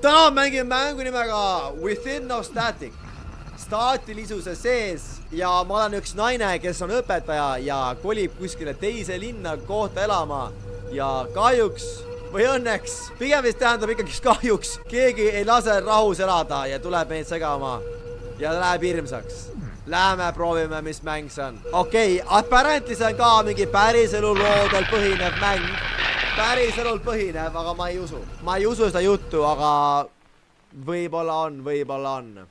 täna mängin mängu nimega Within of Static. Staatilisuse sees ja ma olen üks naine, kes on õpetaja ja kolib kuskile teise linna kohta elama. Ja kahjuks või õnneks, pigem vist tähendab ikkagi kahjuks, keegi ei lase rahus elada ja tuleb meid segama. Ja läheb hirmsaks. Läheme proovime, mis mäng see on. Okei, apparently see on ka mingi päriselu loodel põhinev mäng. Päriselul põhinev, aga ma ei usu. Ma ei usu seda juttu, aga võib-olla on.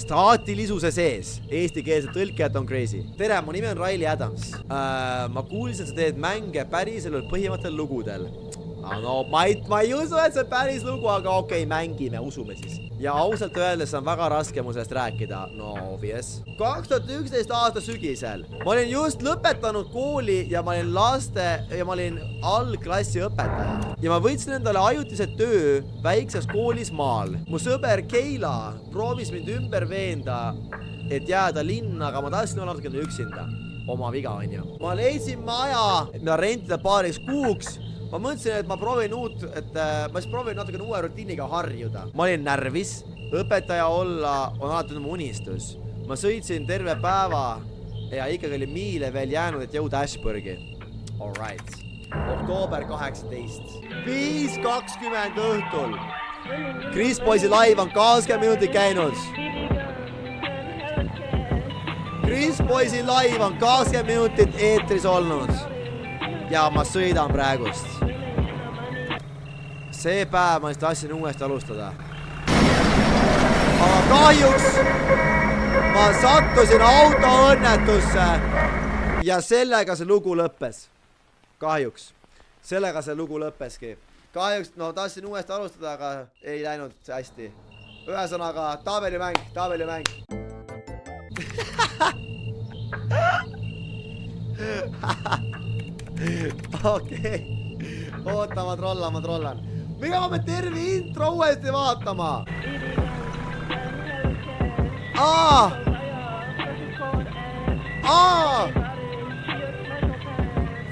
Staatilisuse sees. Eestikeelse tõlkijad on crazy. Tere, mu nimi on Riley Adams. Ma kuulsin, sa teed mänge päriselul põhimatel lugudel. No, ma ei usu, et see päris lugu, aga okei, mängime, usume siis. Ja ausalt öeldes on väga raske mu sellest rääkida. No, obvious. 2011 aasta sügisel. Ma olin just lõpetanud kooli ja ma olin algklassi õpetaja. Ja ma võtsin endale ajutise töö väikses koolis maal. Mu sõber Keila proovis mind ümber veenda, et jääda linna, aga ma tahtsin olla natukene üksinda. Oma viga on ju. Ma leidsin maja, et ma rentida paariks kuuks. Ma mõtlesin, et ma proovin natukene uue rutiiniga harjuda. Ma olin närvis, õpetaja olla on alati mu unistus. Ma sõitsin terve päeva ja ikkagi oli miile veel jäänud, et jõuda Ashburgi. Alright. Oktoober 18. 5:20 õhtul. Chris Poisi live on 20 minutit käinud. Chris Poisi live on 20 minutit eetris olnud. Ja ma sõidan praegust. See päev ma tahtsin uuesti alustada. Aga kahjuks ma sattusin autoõnnetusse ja sellega see lugu lõppes. Kahjuks. Sellega see lugu lõppeski. Kahjuks, tahtsin uuesti alustada, aga ei läinud hästi. Ühesõnaga, tabelimäng. Okei. Oota, ma trollan. Miga ma pean terve intro uuesti vaatama?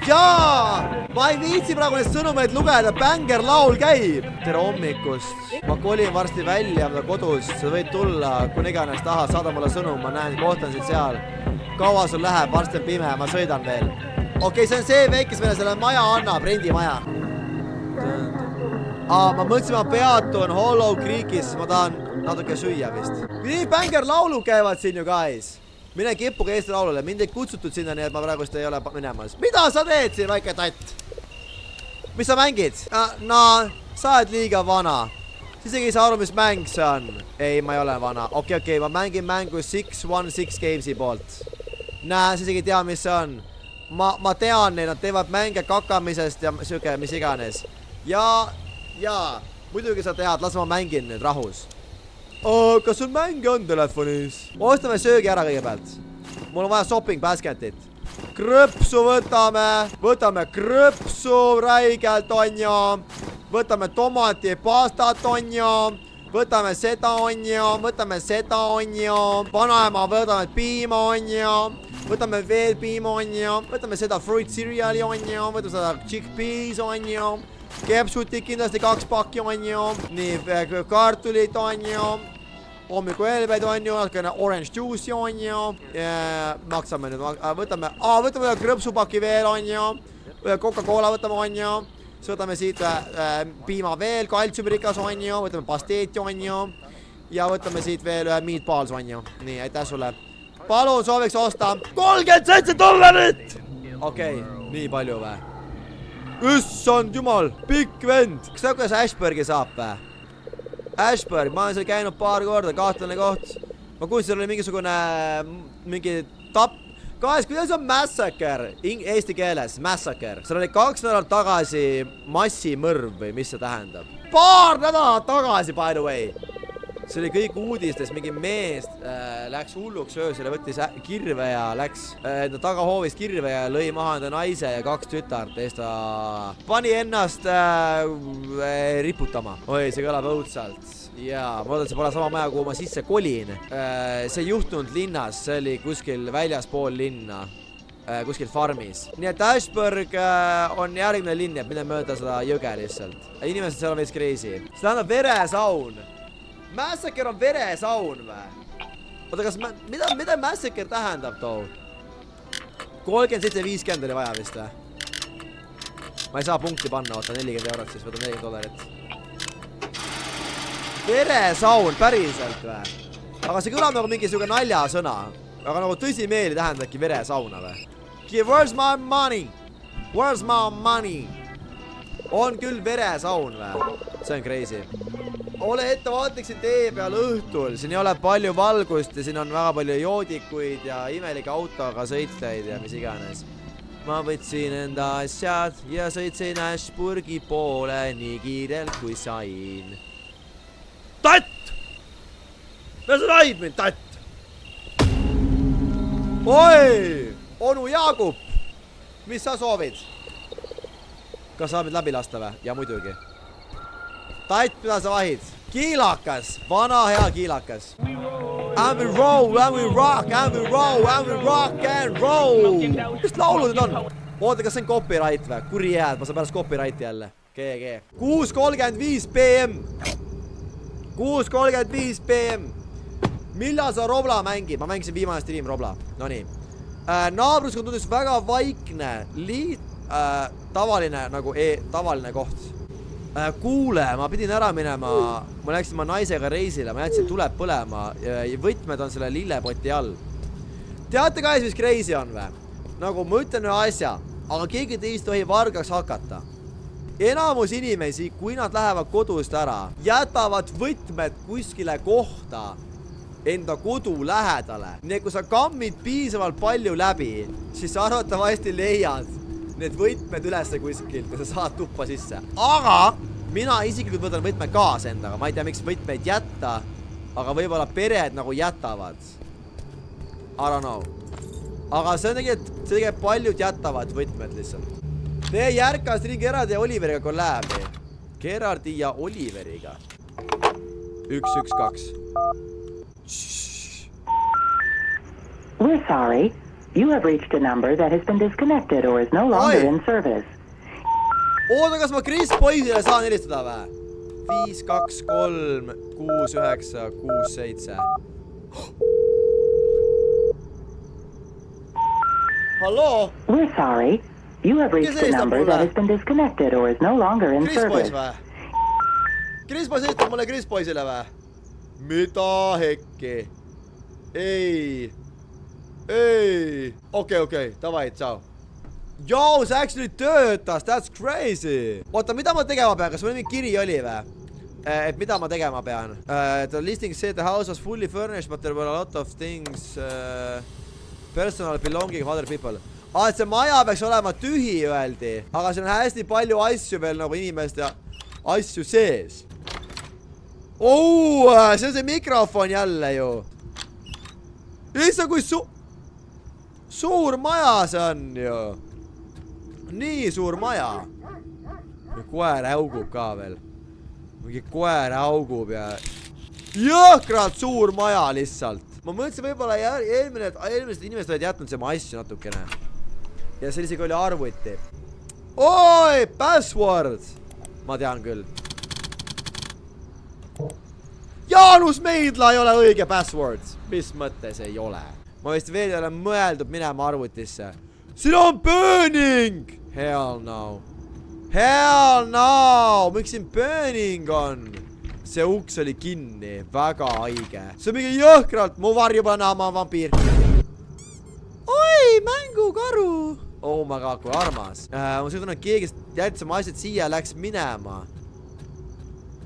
Jaa! Ma ei viitsi praegu neid sõnumeid lugeda, Banger laul käib. Tere hommikust. Ma kolin varsti välja kodus, sa võid tulla, kun iganes tahad, saada mulle sõnum, ma näen, kohtan sind seal. Kaua sul läheb, varsti on pime, ma sõidan veel. Okei, see on see väike, kes meile selle maja annab, rendimaja. Ma mõtlesin, ma peatun Hollow Creekis, ma tahan natuke süüa vist. Nii Banger laulu käivad siin ju, guys. Mine kippuga Eesti laulule, mind ei kutsutud sinna, nii et ma praegust ei ole minemas. Mida sa teed siin, väike tatt? Mis sa mängid? Sa oled liiga vana. Sa isegi ei saa aru, mis mäng see on. Ei, ma ei ole vana. Okei, ma mängin mängu 616 Gamesi poolt. Sa isegi tea, mis see on. Ma tean neid, nad teevad mänge kakamisest ja siuke, mis iganes. Ja, muidugi sa tead, las ma mängin nüüd rahus. Kas sul mänge on telefonis? Ostame söögi ära kõigepealt. Mul on vaja shopping basketit. Krõpsu võtame krõpsu räigelt onju. Võtame tomati pastat onju. Võtame seda onju. Vanaema võtame piima onju. Võtame veel piima onju. Võtame seda fruit cereali onju. Võtame seda chickpeas onju. Kepsutik kindlasti 2 pakki onju. Nii, kartulit onju. Hommiku helbeid onju. Natukene orange juice onju. Maksame nüüd. Võtame krõpsupaki veel onju. Coca-Cola võtame onju. Siis võtame siit piima veel. Kaltsiumirikas onju. Võtame pasteeti onju. Ja võtame siit veel ühe meatballs onju. Nii, aitäh sulle. Palun sooviks osta $37. Okei, nii palju või? Üssand jumal, pikk vend. Kas sa kuidas Ashburgi saab või? Ashburg, ma olen seal käinud paar korda, kahtlane koht. Ma kuulsin, seal oli mingi kuidas on massacre? Eesti keeles, massacre. Seal oli 2 nädalat tagasi massimõrv või mis see tähendab? Paar nädalat tagasi, by the way. See oli kõik uudistes, mingi mees läks hulluks öösel ja võttis kirve ja läks tagahoovis kirve ja lõi maha enda naise ja 2 tütart. Ta pani ennast riputama. Oi, see kõlab õudsalt. Jaa, ma loodan, see pole sama maja, kuhu ma sisse kolin. See ei juhtunud linnas, see oli kuskil väljaspool linna. kuskil farmis. Nii et Ashburg on järgmine linn, et mine mööda seda jõge lihtsalt. Inimesed seal on veits crazy. See tähendab veresaun. Massacre on veresaun või? Oota, kas mida Massacre tähendab too? 37.50 oli vaja vist või? Ma ei saa punkti panna, oota 40 eurot, siis võtan $40. Veresaun, päriselt või? Aga see kõlab nagu mingisugune naljasõna. Aga nagu tõsimeeli tähendabki veresauna või? Where's my money? Where's my money? On küll veresaun või? See on crazy. Ole ettevaatlik siin tee peal õhtul. Siin ei ole palju valgust ja siin on väga palju joodikuid ja imelike autoga sõitjaid ja mis iganes. Ma võtsin enda asjad ja sõitsin Ashburgi poole nii kiirelt kui sain. Tatt! Mis sa raid mind, tatt? Oi! Onu Jaagup! Mis sa soovid? Kas saab nüüd läbi lasta või? Ja muidugi. Tatt, mida sa vahid? Kiilakas! Vana hea kiilakas. And we roll, and we rock, and we roll, and we rock and roll! Mis laulud need on? Oota, kas see on copyright või? Kuri jääd, ma saan pärast copyrighti jälle. GG. 6.35 PM. 6.35 PM. Millal sa Robla mängib? Ma mängisin viimane stream Robla. Nonii. Naabruskond tundus väga vaikne. Tavaline nagu tavaline koht. Kuule, ma pidin ära minema. Ma läksin ma naisega reisile. Ma jätsin tuleb põlema. Võtmed on selle lillepoti all. Teate ka mis crazy on või? Nagu ma ütlen ühe asja. Aga keegi teist tohi vargaks hakata. Enamus inimesi, kui nad lähevad kodust ära, jätavad võtmed kuskile kohta enda kodu lähedale. Nii et kui sa kammid piisavalt palju läbi, siis sa arvatavasti leiad need võtmed ülesse kuskilt ja sa saad tuppa sisse. Aga mina isiklikult võtan võtme kaasa endaga. Ma ei tea, miks võtmeid jätta, aga võib-olla pered nagu jätavad. I don't know. Aga see on tegelikult paljud jätavad võtmed lihtsalt. Tee järkas ringi Gerardi ja Oliveriga kolläbi. Gerardi ja Oliveriga. 112. We're sorry. You have reached a number that has been disconnected or is no longer in service. Oota, kas ma Chris poisile saan helistada või? 523 6967. Hallo? We're sorry. You have reached a number that has been disconnected or is no longer in service. Chris pois helistab mulle Chris poisile või? Mida hekki? Ei. Okei, davai, tšau. Yo, see actually töötas, that's crazy. Oota, mida ma tegema pean? Kas mul mingi kiri oli või? Et mida ma tegema pean? The listing said the house was fully furnished, but there were a lot of things personal belonging of other people. Et see maja peaks olema tühi, öeldi. Aga siin on hästi palju asju veel nagu inimeste asju sees. See on see mikrofon jälle ju. Issa, kui suur maja see on ju. Nii suur maja. Koer haugub ka veel. Mingi koer haugub ja jõhkralt suur maja lihtsalt. Ma mõtlesin võib-olla eelmised inimesed olid jätnud see asju natukene. Ja see isegi oli arvuti. Oi, password. Ma tean küll. Jaanus Meidla ei ole õige password. Mis mõttes ei ole? Ma vist veel ei ole mõeldud minema arvutisse. Siin on burning! Hell no. Hell no! Miks siin burning on? See uks oli kinni. Väga haige. See on mingi jõhkralt. Mu varjuba naama on vampiir. Oi, mängukaru! Oh my god, kui armas. Ma sõidan, et keegi jättis oma asjad siia ja läks minema.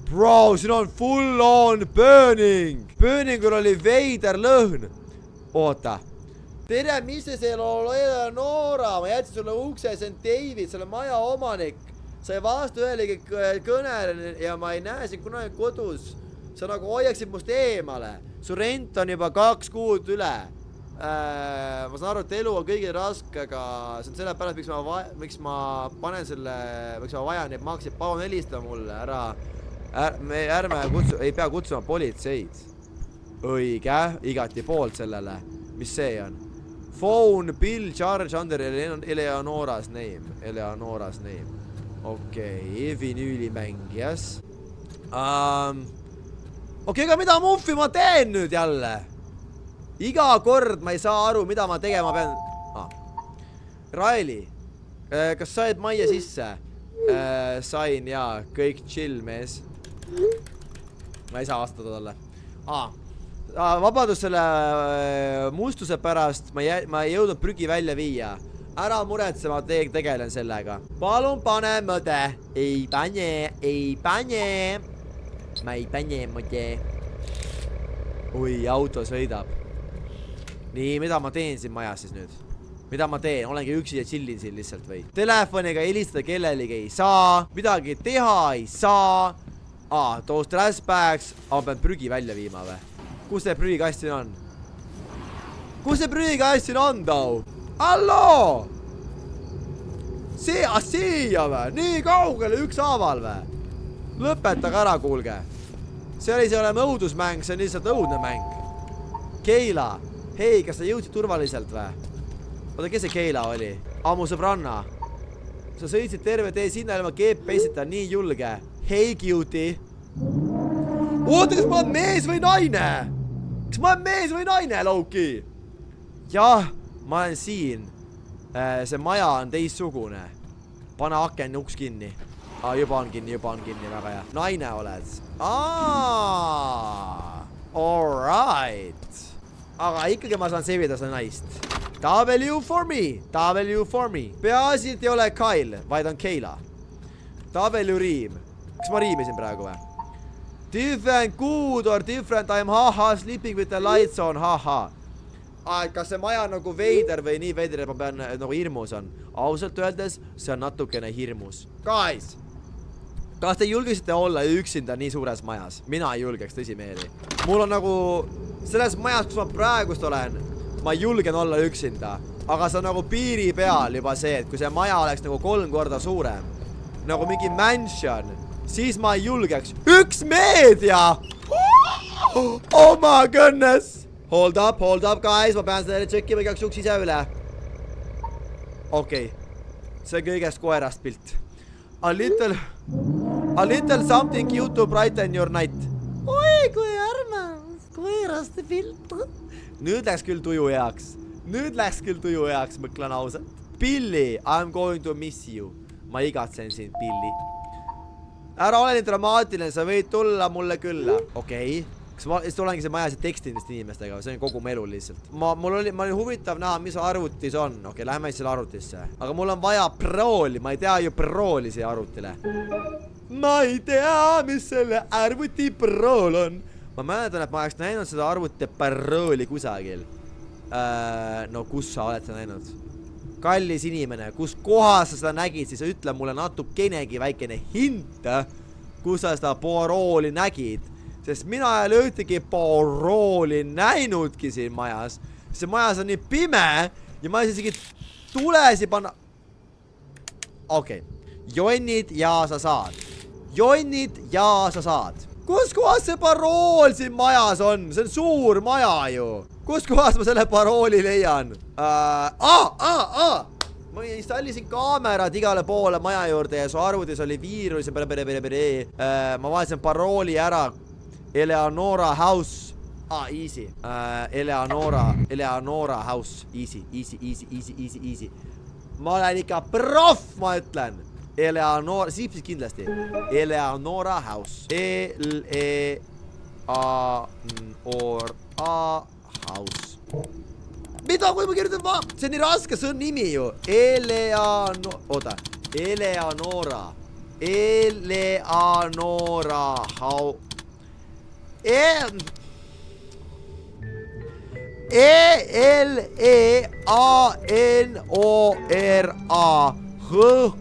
Bro, siin on full on burning. Burningul oli veider lõhn. Oota. Tere, mis see seal on? Noora, ma jätsin sulle ukse, see on David, selle maja omanik. Sa ei vastu ühelegi kõnele ja ma ei näe siin kunagi kodus. Sa nagu hoiaksid must eemale. Su rent on juba 2 kuud üle. Ma saan aru, et elu on kõige raske, aga see on selle pärast, miks ma panen selle, miks ma vajan, et maksid, palun helista mulle ära. Ei pea kutsuma politseid. Õige, igati poolt sellele. Mis see on? Phone bill charge under Eleonora's name. Okei, vinüülimängijas. Okei, aga mida muffi ma teen nüüd jälle? Iga kord ma ei saa aru, mida ma tegema pean. Riley, kas said majja sisse? Sain, jaa, kõik chill, mees. Ma ei saa vastata talle. Vabandus selle mustuse pärast, ma ei jõudnud prügi välja viia. Ära muretse, ma tegelen sellega. Palun pane mõde. Ei pane. Ma ei pane mõde. Oi, auto sõidab. Nii, mida ma teen siin majas siis nüüd? Mida ma teen? Olengi üksi ja chillin siin lihtsalt või? Telefoniga helistada kellelegi ei saa. Midagi teha ei saa. Those trash bags. Ma pean prügi välja viima või? Kus see prügikast siin on? Kus see prügikast siin on, tau? Hallo! Siia või? Nii kaugele üks haaval või? Lõpetage ära, kuulge. See oli õudusmäng, see on lihtsalt õudne mäng. Keila. Hei, kas sa jõudsid turvaliselt või? Oota, kes see Keila oli? Mu sõbranna. Sa sõitsid terve tee sinna ilma GPS-ita, nii julge. Hei, cutie. Oota, kas ma olen mees või naine? Kas ma olen mees või naine, Loki? Jah, ma olen siin. See maja on teissugune. Pane aken uks kinni. Juba on kinni, väga hea. Naine oled. Alright. Aga ikkagi ma saan sevida seda naist. W for me. Peaasi, et ei ole Kyle, vaid on Keila. W riim. Kas ma riimisin praegu või? Different good or different I am haha sleeping with the lights on haha. Kas see maja nagu veider või nii veider, et ma pean nagu hirmus on? Ausalt öeldes, see on natukene hirmus. Guys, kas te julgesite olla üksinda nii suures majas? Mina ei julgeks tõsimeeli. Mul on nagu selles majas, kus ma praegust olen, ma julgen olla üksinda. Aga see on nagu piiri peal juba see, et kui see maja oleks nagu 3 korda suurem, nagu mingi mansion, siis ma ei julgeks. Üks meedia! Oh my goodness! Hold up, guys, ma pean selle tšekkima igaks juks ise üle. Okei. See kõigest koerast pilt. A little something cute to brighten your night. Oi, kui armas, koeraste pilt. Nüüd läks küll tuju heaks, mõtlen ausalt. Billy, I'm going to miss you. Ma igatsen sind, Billy. Ära ole nii dramaatiline, sa võid tulla mulle külla. Okei. Kas ma olengi see majas tekstindest inimestega, see on kogu mu elu lihtsalt. Ma oli huvitav näha, mis arvutis on. Okei, lähme siis selle arvutisse. Aga mul on vaja parooli, ma ei tea ju parooli siia arvutile. Ma ei tea, mis selle arvuti parool on. Ma mäletan, et ma oleks näinud seda arvuti parooli kusagil. No kus sa oled seda näinud? Kallis inimene, kus kohas sa seda nägid, siis ütle mulle natukenegi väikene hint, kus sa seda parooli nägid. Sest mina ei ole ühtegi parooli näinudki siin majas. See majas on nii pime ja ma isegi tulesi panna. Okei. Jonnid ja sa saad. Kus kohas see parool siin majas on? See on suur maja ju. Kus kohas ma selle parooli leian? Ma installisin kaamerad igale poole maja juurde ja su arvutis oli viirus ja ma vaatasin parooli ära. Eleonora house. Easy. Eleonora house. Easy. Ma olen ikka proff, ma ütlen. Eleonora, siipsis kindlasti. Eleonora house. Eleonora house. Mida, kui ma kirjutan see on nii raske, see on nimi ju. Eleonora house. E-L-E-A-N-O-R-A H-O-U-S-E.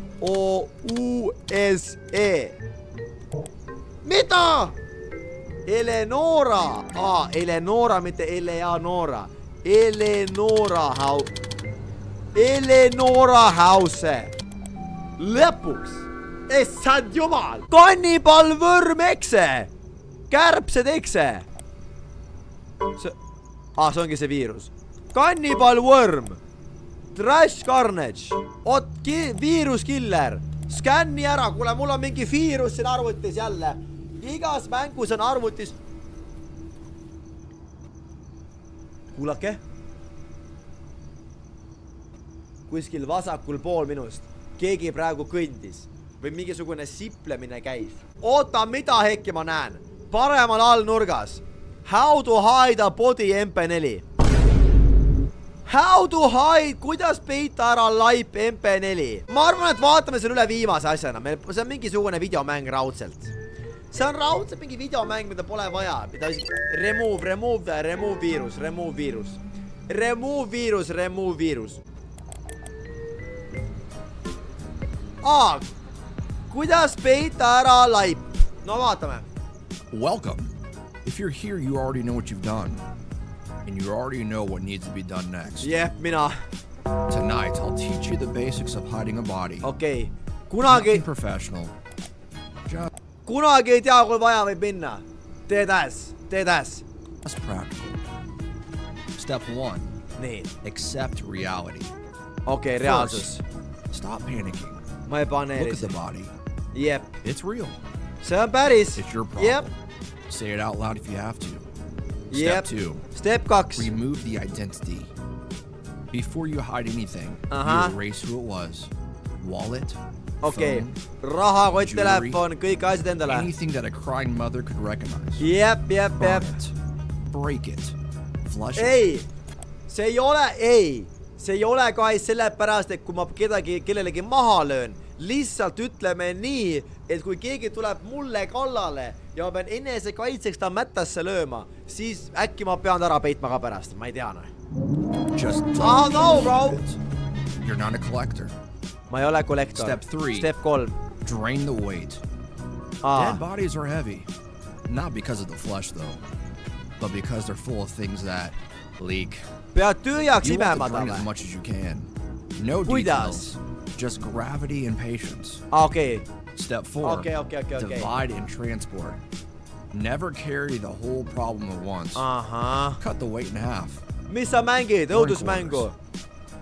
Mida? Eleonora. Eleonora, mitte Eleonora. Eleonora house. Lõpuks. Issand jumal. Kannibal võrm ekse. Kärbsed ekse. See ongi see viirus. Cannibal Worm. Trash Carnage. Virus Killer. Skänni ära. Kuule, mul on mingi viirus siin arvutis jälle. Igas mängus on arvutis. Kuulake. Kuskil vasakul pool minust. Keegi praegu kõndis. Või mingisugune siplemine käis. Oota, mida hekki ma näen? Paremal all nurgas. How to hide a body MP4. How to hide, kuidas peita ära laip MP4. Ma arvan, et vaatame selle üle viimase asjana. See on mingisugune videomäng raudselt. See on raudselt mingi videomäng, mida pole vaja. Remove virus. Kuidas peita ära laip? No vaatame. Welcome. If you're here, you already know what you've done. And you already know what needs to be done next. Mina. Tonight, I'll teach you the basics of hiding a body. Okei. Nothing professional. Kunagi ei tea, kui vaja võib minna. Teed äs. That's practical. Step 1. Nii. Accept reality. Okei, reaalsus. Stop panicking. Ma ei paneeri. Look at the body. Jep. It's real. See on päris. It's your problem. Jep. Say it out loud if you have to. Jep. Step 2. Step 2. Remove the identity. Before you hide anything, you erase who it was. Wallet, Okei. phone, Rahakott, jewelry, telefon, kõik asjad endale. anything that a crying mother could recognize. Jep. Burn it. Break it. Flush it. Ei. See ei ole ka sellepärast, et kui ma kellelegi maha löön, lihtsalt ütleme nii, et kui keegi tuleb mulle kallale ja ma pean enese kaitseks ta mättasse lööma, siis äkki ma pean ära peitma ka pärast, ma ei tea. Just no, bro. You're not a collector. Ma ei ole kollektor. Step 3. Step 3. Drain the weight. Dead bodies are heavy. Not because of the flesh, though, but because they're full of things that leak. Pead tühjaks You want imema to drain talle. as much as you can. No Kuidas? details. Just gravity and patience. Okei. Step 4. Okay. Divide and transport. Never carry the whole problem at once. Cut the weight in half. Mis sa mängid? Õudusmängu?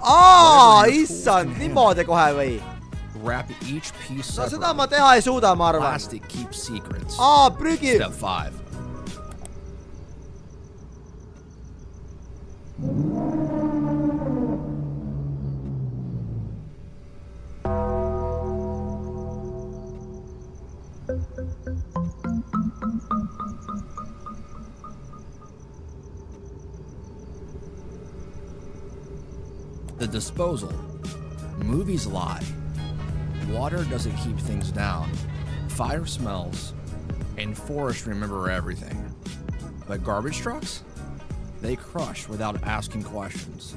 Whatever your tools Issand, can niimoodi kohe või? Wrap each piece No separately. seda ma teha ei suuda, ma arvan. Plastic keeps secrets. Prügi. Step 5. The disposal. Movies lie. Water doesn't keep things down. Fire smells. And forests remember everything. But garbage trucks? They crush without asking questions.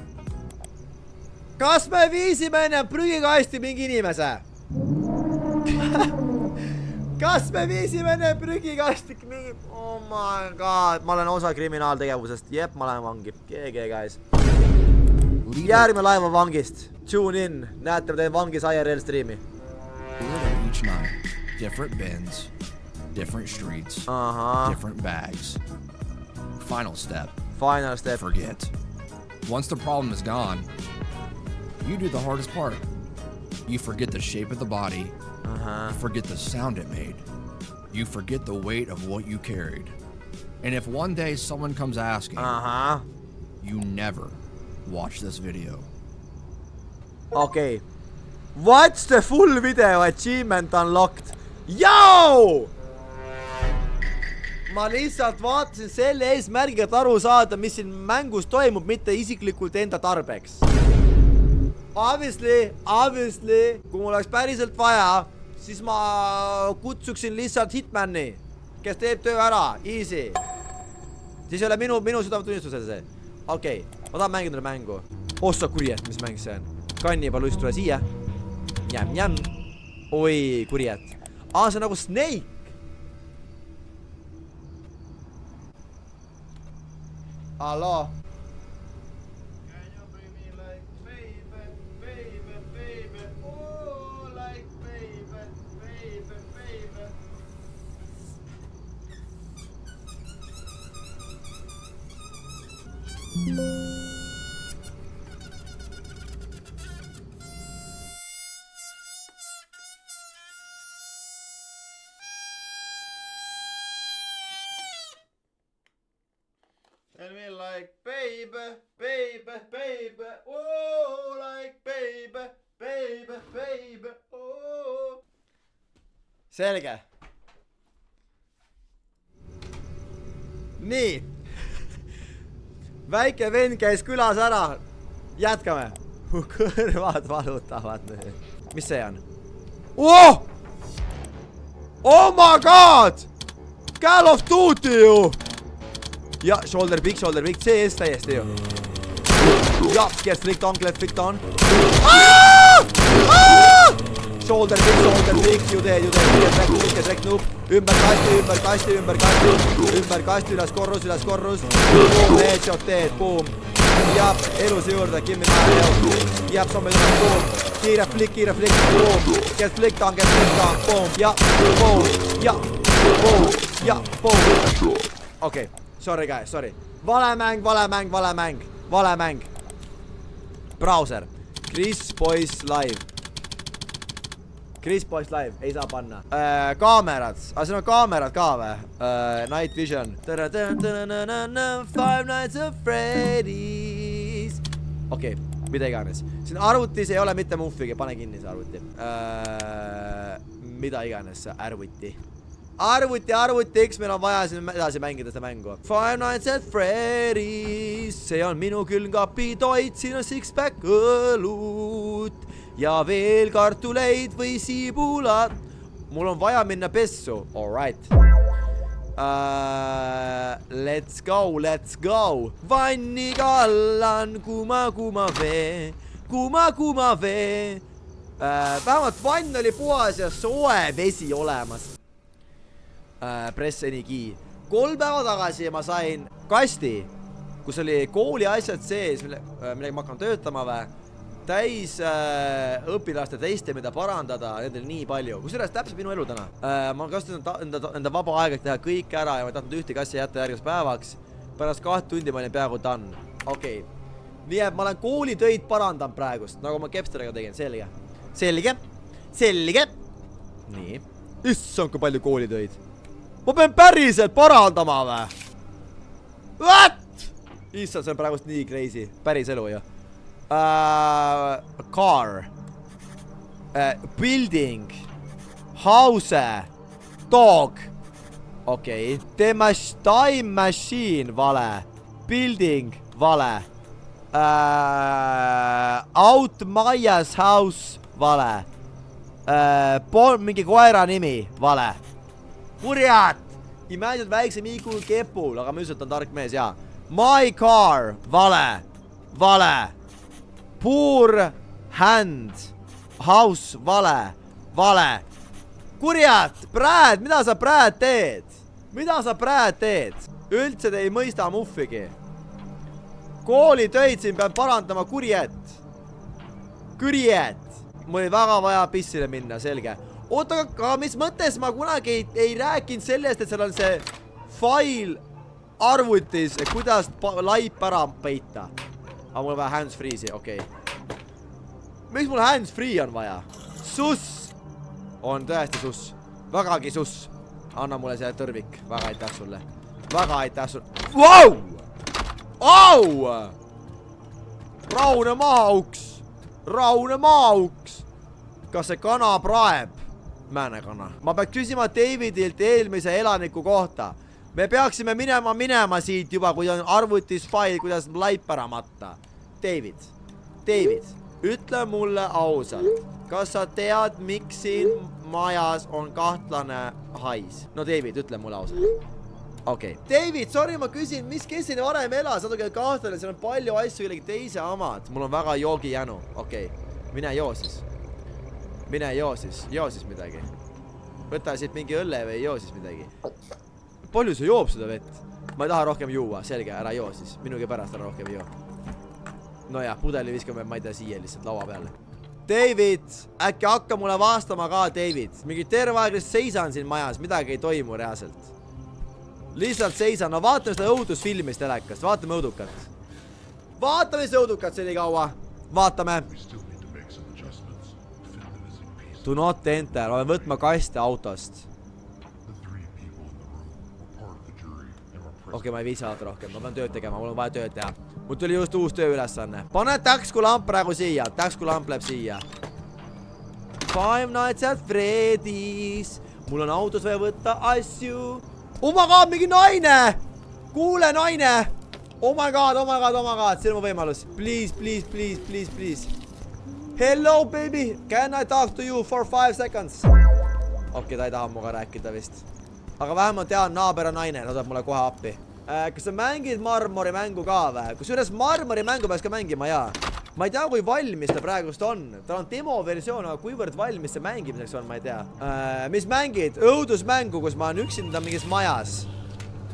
Kas me viisime enne prügikasti mingi inimese? Kas me viisime enne prügikasti mingi... Oh my god, ma olen osa kriminaaltegevusest. Jep, ma lähen vangi. GG, guys. Järgmine laeva vangist. Tune in. Näete, ma teen vangis IRL streami. Each night. Different bins. Different streets. Different bags. Final step. Final step. Forget. Once the problem is gone, you do the hardest part. You forget the shape of the body. You forget the sound it made. You forget the weight of what you carried. And if one day someone comes asking, you never watch this video. Okay. Watch the full video, achievement unlocked. Yo! Ma lihtsalt vaatasin selle eesmärgiga, et aru saada, mis siin mängus toimub, mitte isiklikult enda tarbeks. Obviously, kui mul oleks päriselt vaja, siis ma kutsuksin lihtsalt Hitmani, kes teeb töö ära, easy. Siis ei ole minu südametunnistusel see. Okei, ma tahan mängida mängu. Ossa kurjed, mis mäng see on. Cannibal Worm, tule siia. Njäm. Oi, kurjed. See on nagu Snake. Hallo. Can you bring me like baby, oh, like baby. baby, baby, baby, oh, like baby, baby, baby, oh. Selge. Nii. Väike vend käis külas ära. Jätkame. Mu kõrvad valutavad nüüd. Mis see on? Oh! Oh my god! Call of Duty ju! Ja, shoulder big, CS täiesti ju. Ja, get flicked on, Shoulder big, you dead, get wreck noob. Ümber kasti, üles korrus. Boom, headshot dead, boom. Jab, elus juurde, give me my help. Jab, samme üles, boom. Kiire flick, boom. Get flicked on, boom. Ja, boom. Okei, sorry guys, sorry. Vale mäng. Browser. Chris Boys Live, ei saa panna. Kaamerad, aga siin on kaamerad ka või? Night Vision. Five Nights at Freddy's. Okei, mida iganes. Siin arvutis ei ole mitte muffigi, pane kinni see arvuti. Mida iganes, arvuti, eks meil on vaja siin edasi mängida seda mängu. Five Nights at Freddy's, see on minu külmkapitoit, siin on six-pack õlut. Ja veel kartuleid või siibulad. Mul on vaja minna pessu. Alright. Let's go. Vanni kallan kuma vee. Vähemalt vann oli puhas ja soe vesi olemas. Press any key. 3 päeva tagasi ma sain kasti, kus oli kooli asjad sees, millega ma hakkan töötama või. Täis õpilaste teste, mida parandada, nendel nii palju. Kusjuures täpselt minu elu täna. Ma kasutasin enda vaba aega teha kõik ära ja ma ei tahtnud ühtegi asja jätta järgmiseks päevaks. Pärast 2 tundi ma olin peaaegu done. Okei. Nii et ma olen koolitöid parandan praegust, nagu ma Kepsteriga tegin. Selge. Nii. Issand, kui palju koolitöid. Ma pean päriselt parandama või? What? Issand, see on praegust nii crazy. Päris elu ju. Car, building, house, dog. Okei. Time machine, vale. Building, vale. Out Majas house, vale. Mingi koera nimi, vale. Kurjad! Imagine väikse miikul kepul, aga ma ütlesin, et on tark mees, jaa. My car, vale. Poor hand. House, vale. Kurjad, Brad, mida sa Brad teed? Üldse te ei mõista muffigi. Koolitöid siin peab parandama kurjed. Mul oli väga vaja pissile minna, selge. Oota, aga mis mõttes ma kunagi ei rääkinud sellest, et seal on see fail arvutis, kuidas laip ära peita. Aga mul on vaja hands free'si, okei. Miks mul hands free on vaja? Sus! On tõesti sus. Vägagi sus. Anna mulle see tõrvik. Väga aitäh sulle. Wow! Au! Raune maauks. Kas see kana praeb? Määnekana. Ma peaks küsima Davidilt eelmise elaniku kohta. Me peaksime minema siit juba, kui on arvutis fail, kuidas laip ära matta. David, ütle mulle ausalt, kas sa tead, miks siin majas on kahtlane hais? No David, ütle mulle ausalt. Okei. David, sorry, ma küsin, kes siin varem elas? Natuke kahtlane, seal on palju asju kellegi teise omad. Mul on väga joogijänu. Okei. Mine joo siis. Joo siis midagi. Võta siit mingi õlle või joo siis midagi. Palju see joob seda vett? Ma ei taha rohkem juua, selge, ära joo siis. Minugi pärast ära rohkem joo. Nojah, pudeli viskame, ma ei tea, siia lihtsalt laua peale. David, äkki hakka mulle vastama ka, David. Mingi terve aeg lihtsalt seisan siin majas, midagi ei toimu reaalselt. Lihtsalt seisan, no vaatame seda õudusfilmist telekast, vaatame õudukat. Vaatame seda õudukat seni kaua. Vaatame. Do not enter, olen võtma kaste autost. Okei, ma ei viisa vaata rohkem, ma pean tööd tegema, mul on vaja tööd teha. mul tuli just uus tööülesanne. Pane takskulamp praegu siia. Takskulamp läheb siia. Five Nights at Freddy's. Mul on autos vaja võtta asju. Oh my god, mingi naine! Kuule, naine! Oh my god. See on mu võimalus. Please. Hello, baby. Can I talk to you for 5 seconds? Okei, ta ei taha muga rääkida vist. Aga vähemalt tean, naaber on naine. Ta tuleb mulle kohe appi. Kas sa mängid marmori mängu ka või? Kusjuures marmori mängu peaks ka mängima, jaa. Ma ei tea, kui valmis ta praegust on. Tal on demo versioon, aga kuivõrd valmis see mängimiseks on, ma ei tea. Mis mängid? Õudusmängu, kus ma olen üksinda mingis majas.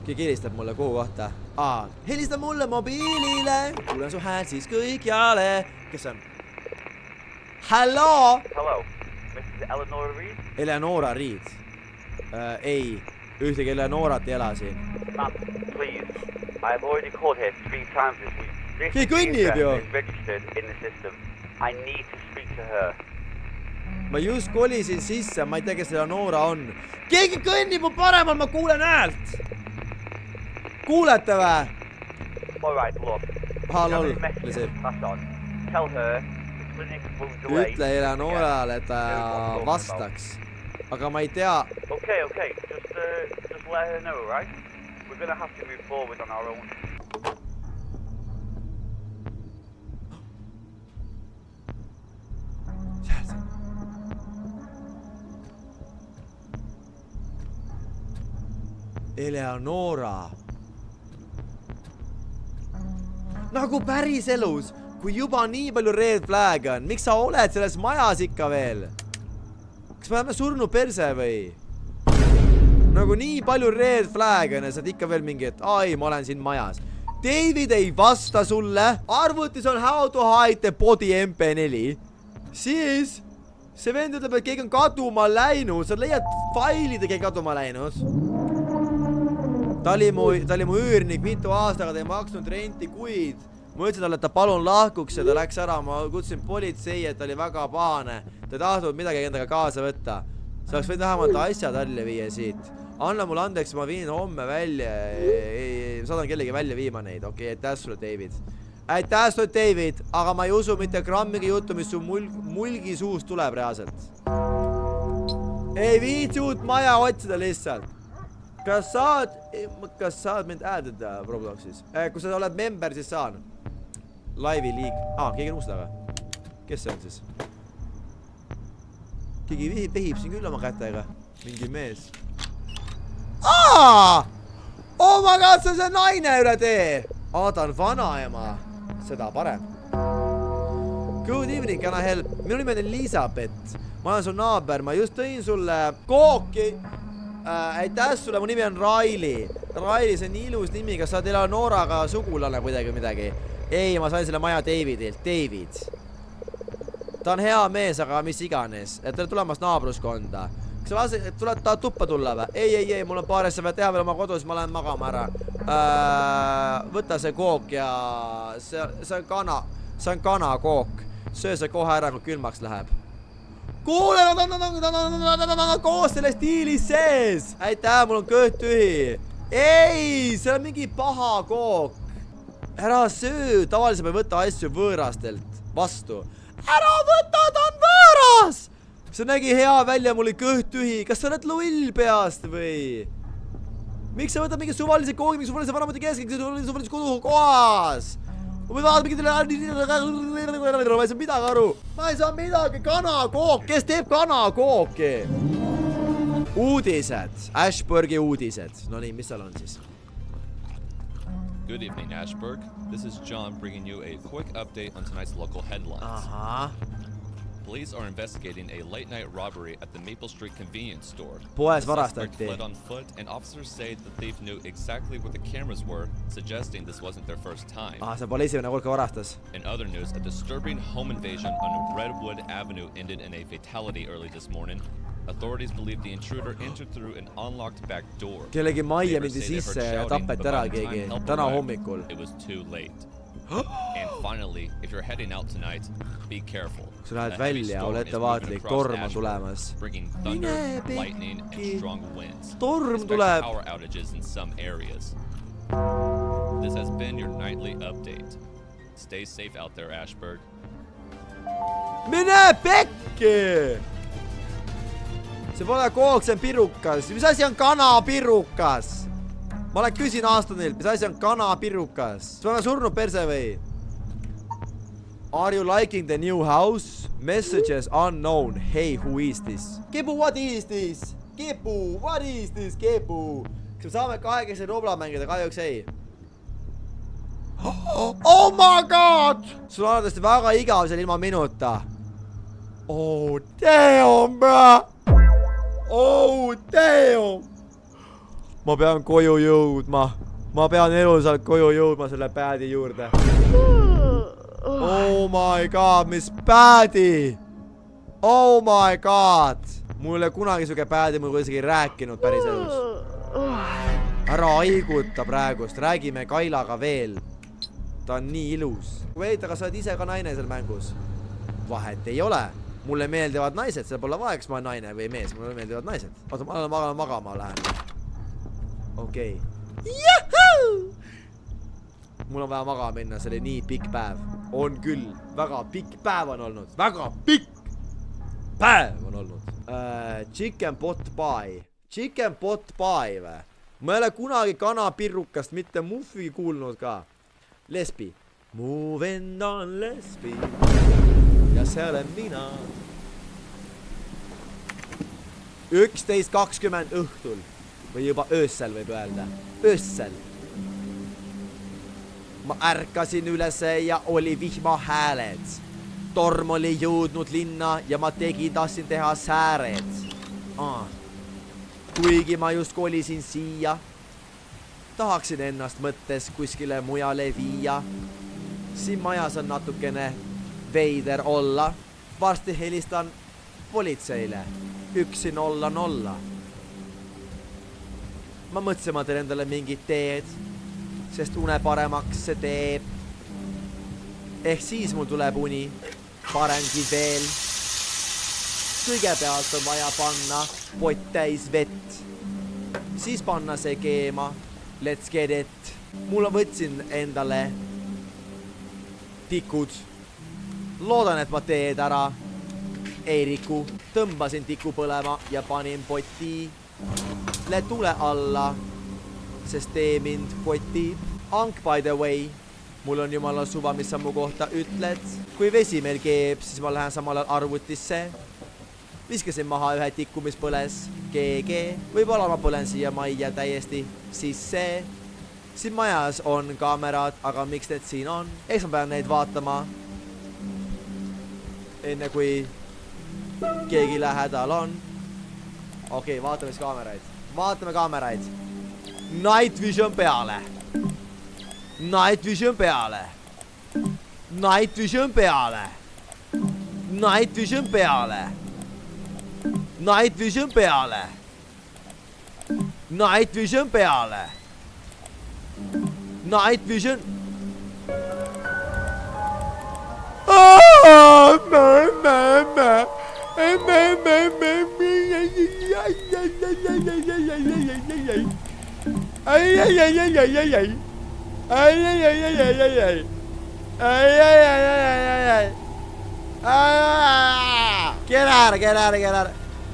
Keegi helistab mulle kuhu kohta. Helista mulle mobiilile. Kuulen su hääl siis kõikjale. Kes on? Hello? Hello, Mrs. Eleanor Reed? Eleonora Reed. Ei, ühtegi Eleonorat ei ela siin. Ma'am, please. I have already called here 3 times this week. Keegi kõnnib ju. Is registered in the system. I need to speak to her. Ma just kolisin sisse, ma ei tea, kes Eleonora on. Keegi kõnnib mu paremal, ma kuulen häält. Kuulete või? All right, look. Lol. That's on. Tell her the clinic will delay. Ütle Eleonorale, et ta vastaks. Aga ma ei tea. Okay. Just let her know, right? We're gonna have to move forward on our own. Eleonora. Nagu päris elus, kui juba nii palju red flag on, miks sa oled selles majas ikka veel? Kas me oleme surnud perse või? Nagu nii palju red flag on ja sa oled ikka veel mingi, et ai, ma olen siin majas. David ei vasta sulle. Arvutis on how to hide the body MP4. Siis see vend ütleb, et keegi on kaduma läinud. Sa leiad failid ja keegi kaduma läinud. Ta oli mu üürnik mitu aastaga, ta ei maksnud renti kuid. Ma ütlesin talle, et ta palun lahkuks ja ta läks ära. Ma kutsusin politsei, et ta oli väga pahane. Ta ei tahtnud midagi endaga kaasa võtta. Sa oleks võinud vähemalt asjad välja viia siit. Anna mulle andeks, ma viin homme välja. Saadan kellegi välja viima neid. Okei, aitäh sulle, David. Aitäh sulle, David. Aga ma ei usu mitte grammigi juttu, mis su mulgi suust tuleb reaalselt. Ei viitsi uut maja otsida lihtsalt. Kas saad mind äädada Robloxis? Kui sa oled member, siis saan. Laivi liig. Keegi on uus taga. Kes see on siis? Keegi vehib siin küll oma kätega. Mingi mees. Oh my god, see on see naine üle tee. Ta on vanaema. Seda parem. Good evening, can I help? Minu nimi on Elisabeth. Ma olen su naaber. Ma just tõin sulle kooki. Aitäh sulle, mu nimi on Riley. Riley, see on ilus nimi, kas sa oled Eleonoraga sugulane kuidagi midagi? Ei, ma sain selle maja Davidilt. David. Ta on hea mees, aga mis iganes. Tere tulemast naabruskonda. Kas sa lase, tahad tuppa tulla või? Ei, mul on paar asja vaja teha veel oma kodus, ma lähen magama ära. Võta see kook ja see on kana. See on kanakook. Söö see kohe ära, kui külmaks läheb. Kuule, nad on koos selle stiilis sees. Aitäh, mul on kõht tühi. Ei, see on mingi paha kook. Ära söö, tavaliselt me võtta asju võõrastelt vastu. Ära võta, ta on võõras. See nägi hea välja, mul oli kõht tühi. Kas sa oled lull peast või? Miks sa võtad mingi suvalise koogi, mingi suvalise vanamuti keskel, suvalise kodukohas? Ma vaatan mingit ma ei saa midagi aru. Ma ei saa midagi. Kanakook. Kes teeb kanakooki? Uudised. Ashburgi uudised. No nii, mis seal on siis? Good evening, Ashburg. This is John bringing you a quick update on tonight's local headlines. Police are investigating a late-night robbery at the Maple Street convenience store. Poes The suspect varastati. fled on foot, and officers say the thief knew exactly where the cameras were, suggesting this wasn't their first time. See pole esimene kord, kui varastas. In other news, a disturbing home invasion on Redwood Avenue ended in a fatality early this morning. Authorities believe the intruder entered through an unlocked back door. Kellegi majja Neighbors mindi say they sisse heard ja shouting, tapeti but ära by the time keegi. help Täna arrived, hommikul. it was too late. And finally, if you're heading out tonight, be careful. Kui sa lähed A heavy välja, storm ole is ettevaatlik, moving across torm on Ashburn, tulemas. bringing Mine thunder, lightning, pekki. and strong winds. Torm Expect tuleb. power outages in some areas. This has been your nightly update. Stay safe out there, Ashburg. Mine pekki! See pole kook, see on pirukas. Mis asi on kanapirukas? Ma küsin aastanilt, mis asi on kanapirukas? See on surnud perse või? Are you liking the new house? Messages unknown. Hey, who is this? Kepu, what is this? Kepu, what is this? Kepu. Kas me saame kahekesi Robla mängida? Kahjuks ei. Oh my god! Sul on tõesti väga igav seal ilma minuta. Oh damn, bro! Oh damn! Ma pean koju jõudma. Ma pean elusalt koju jõudma selle päädi juurde. Oh my god, mis päädi! Oh my god! Mul ei ole kunagi suge päädi, mul ei isegi rääkinud päris elus. Ära haiguta praegust, räägime Kailaga veel. Ta on nii ilus. Veit, aga sa oled ise ka naine seal mängus. Vahet ei ole. Mulle meeldivad naised, seal pole vaja, kas ma olen naine või mees. Mulle meeldivad naised. Oota, ma magama lähen. Okei. Juhuu! Mul on vaja magama minna, see oli nii pikk päev. On küll. Väga pikk päev on olnud. Väga pikk päev on olnud. Chicken pot pie. Chicken pot pie või? Ma ei ole kunagi kanapirrukast mitte muffi kuulnud ka. Lesbi. Mu vend on lesbi. Ja see olen mina. 11:20 õhtul. Või juba öössel võib öelda. Öössel. Ma ärkasin ülese ja oli vihma hääled. Torm oli jõudnud linna ja ma tahtsin teha sääred. Kuigi ma just kolisin siia, tahaksin ennast mõttes kuskile mujale viia. Siin majas on natukene veider olla. Varsti helistan politseile. 100. Ma mõtlesin, ma teen endale mingid teed, sest une paremaks see teeb. Ehk siis mul tuleb uni, paremgi veel. Kõigepealt on vaja panna pott täis vett. Siis panna see keema. Let's get it. Mulla võtsin endale tikud. Loodan, et ma teed ära. Ei riku. Tõmbasin tiku põlema ja panin potile tule alla, sest tee mind potib. Ank by the way. Mul on jumala suva, mis sa mu kohta ütled. Kui vesi meil keeb, siis ma lähen samal ajal arvutisse. Viskasin maha ühe tiku, mis põles. GG. Võib-olla ma põlen siia majja täiesti sisse. Siin majas on kaamerad, aga miks need siin on? Eks ma pean neid vaatama. Enne kui keegi lähedal on. Okei, vaatame siis kaameraid. Vaatame kaameraid. Night vision peale. Night vision peale. Night vision peale. Night vision peale. Night vision peale. Night vision peale. Night vision. Get.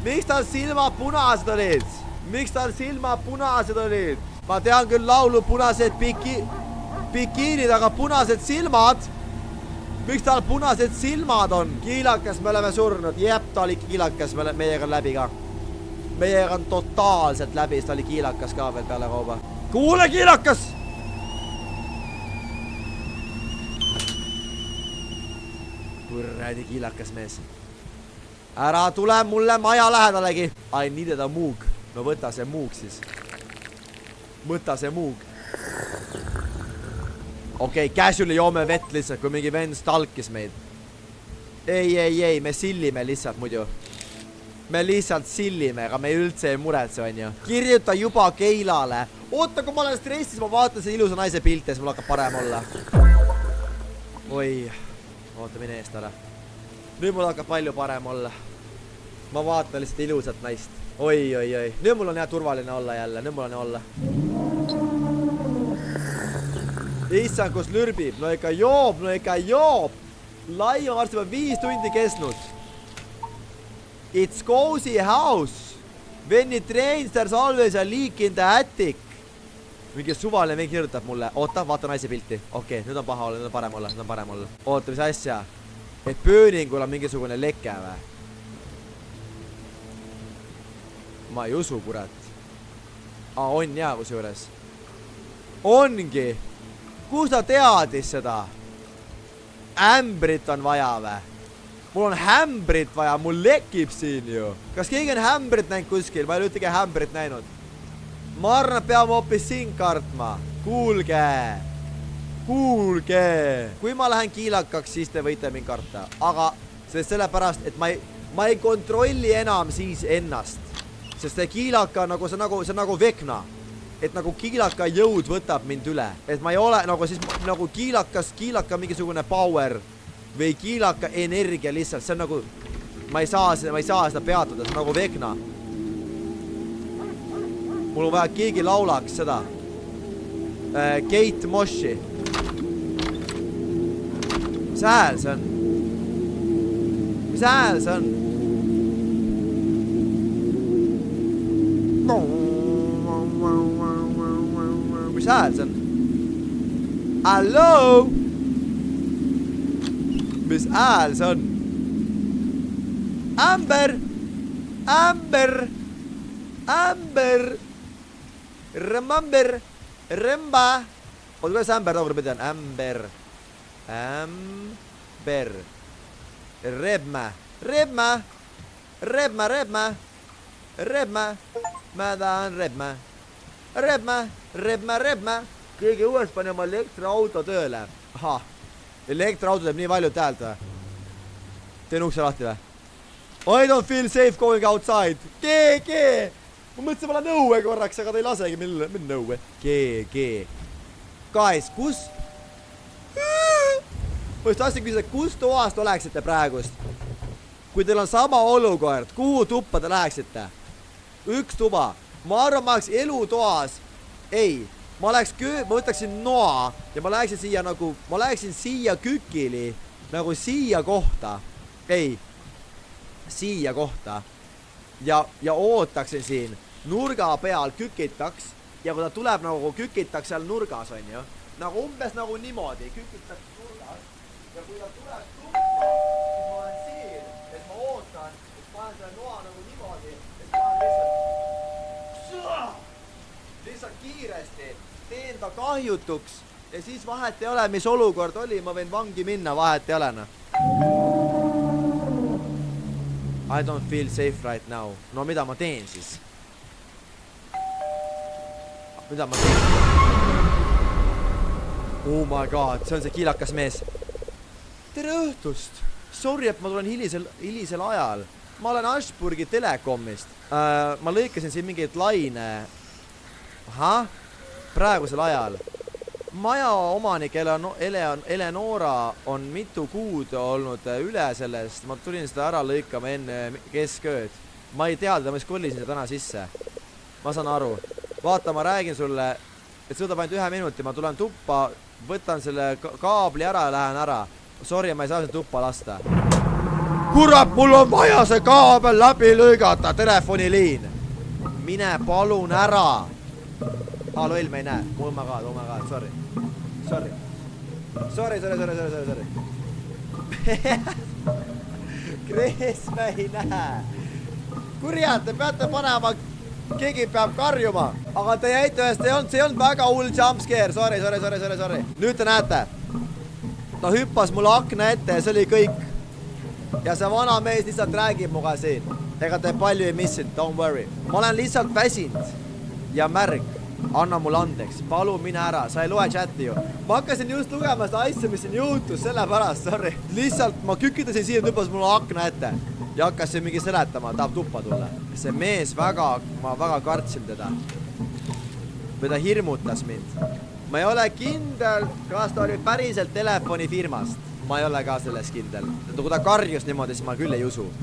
Miks tal silmad punased olid? Miks tal silmad punased olid? Ma tean küll laulu punased bikiinid, aga punased silmad. Miks tal punased silmad on? Kiilakas, me oleme surnud. Jep, ta oli kiilakas, meiega on läbi ka. Meiega on totaalselt läbi, ta oli kiilakas ka veel peale kauba. Kuule, kiilakas! Kurradi kiilakas mees. Ära tule mulle maja lähedalegi. I needed a muug. No võta see muug siis. Võta see muug. Okei, casually joome vett lihtsalt, kui mingi vend stalkis meid. Ei, me sillime lihtsalt muidu. Me lihtsalt sillime, aga me üldse ei muretse, on ju. Kirjuta juba Keilale. Oota, kui ma olen stressis, ma vaatan see ilusa naise pilte, siis mul hakkab parem olla. Oi, oota, mine eest ära. Nüüd mul hakkab palju parem olla. Ma vaatan lihtsalt ilusat naist. Oi. Nüüd mul on hea turvaline olla jälle. Nüüd mul on hea olla. issand, kus lürbib, no ikka joob. Live on varsti juba 5 tundi kesnud. It's cozy house. When it rains, there's always a leak in the attic. Mingi suvaline mingi kirjutab mulle. Oota, vaata naise pilti. Okei, nüüd on paha olla, nüüd on parem olla. Oota, mis asja? Et pööningul on mingisugune leke või? Ma ei usu, kurat. On jaa kusjuures. Ongi. Kus ta teadis seda? Ämbrit on vaja või? Mul on hämbrit vaja, mul lekib siin ju. Kas keegi on hämbrit näinud kuskil? Ma ei ole ühtegi hämbrit näinud. Ma arvan, et peame hoopis siin kartma. Kuulge. Kui ma lähen kiilakaks, siis te võite mind karta. Aga sellepärast, et ma ei kontrolli enam siis ennast. Sest see kiilaka nagu, see on nagu vekna. Et nagu kiilaka jõud võtab mind üle. Et ma ei ole nagu kiilaka mingisugune power või kiilaka energia lihtsalt. See on nagu, ma ei saa seda peatada, see on nagu vekna. Mul on vaja keegi laulaks seda. Kate Moshi. Mis hääl see on? Mis hääl see on? Mis hääl see on? Hallo? Mis hääl see on? Amber! Remember! Remba! Oota, kuidas Amber tagurpidi on? Amber. Rebma. Ma tahan rebma. Keegi uuesti pani oma elektriauto tööle. Ahah. Elektriauto teeb nii palju häält või? Teen ukse lahti või? I don't feel safe going outside. Keegi! Ma mõtlesin, ma olen nõue korraks, aga ta ei lasegi mind nõue. Keegi. Guys, kus? Ma just tahtsin küsida, kus toast oleksite praegust? Kui teil on sama olukord, kuhu tuppa te läheksite? Üks tuba. Ma arvan, ma oleks elutoas. Ei. Ma võtaksin noa ja ma läheksin siia kükili, nagu siia kohta. Ei. Siia kohta. Ja ootaksin siin. Nurga peal kükitaks. Ja kui ta tuleb nagu kükitaks seal nurgas, on ju. Nagu umbes nagu niimoodi. Kükitaks nurgas. Ja kui ta tuleb tuppa, siis ma olen siin. Et ma ootan. Et ma olen selle noa nagu niimoodi. Et ma olen lihtsalt kiiresti. Teen ta kahjutuks. Ja siis vahet ei ole, mis olukord oli. Ma võin vangi minna, vahet ei ole. I don't feel safe right now. No mida ma teen siis? Mida ma teen? Oh my god, see on see kiilakas mees. Tere õhtust. Sorry, et ma tulen hilisel ajal. Ma olen Ashburgi Telekomist. Ma lõikasin siin mingeid laine. Ahah, praegusel ajal. Maja omanik Eleonora on mitu kuud olnud üle sellest. Ma tulin seda ära lõikama enne keskööd. Ma ei teadnud, ma just kollisin seda täna sisse. Ma saan aru. Vaata, ma räägin sulle, et sõidab ainult 1 minuti. Ma tulen tuppa, võtan selle kaabli ära ja lähen ära. Sorry, ma ei saa seda tuppa lasta. Kurat, mul on vaja see kaabel läbi lõigata, telefoniliin. Mine palun ära. Loll, ma ei näe. Oh my god, sorry. Kres, ma ei näe. Kurjad, te peate panema, keegi peab karjuma. Aga te jäite ühest, see ei olnud väga hull jumpscare. Sorry. Nüüd te näete. Ta hüppas mul akna ette ja see oli kõik. Ja see vana mees lihtsalt räägib muga siin. Ega te palju ei missinud, don't worry. Ma olen lihtsalt väsinud ja märg. Anna mulle andeks, palun mine ära, sa ei loe chati ju. Ma hakkasin just lugema seda asja, mis siin juhtus, sellepärast, sorry. Lihtsalt ma kükitasin siia, hüppas mulle akna ette ja hakkasin mingi seletama, tahab tuppa tulla. See mees ma väga kartsin teda. Või ta hirmutas mind. Ma ei ole kindel, kas ta oli päriselt telefonifirmast. Ma ei ole ka selles kindel. Kui ta karjus niimoodi, siis ma küll ei usu. Ta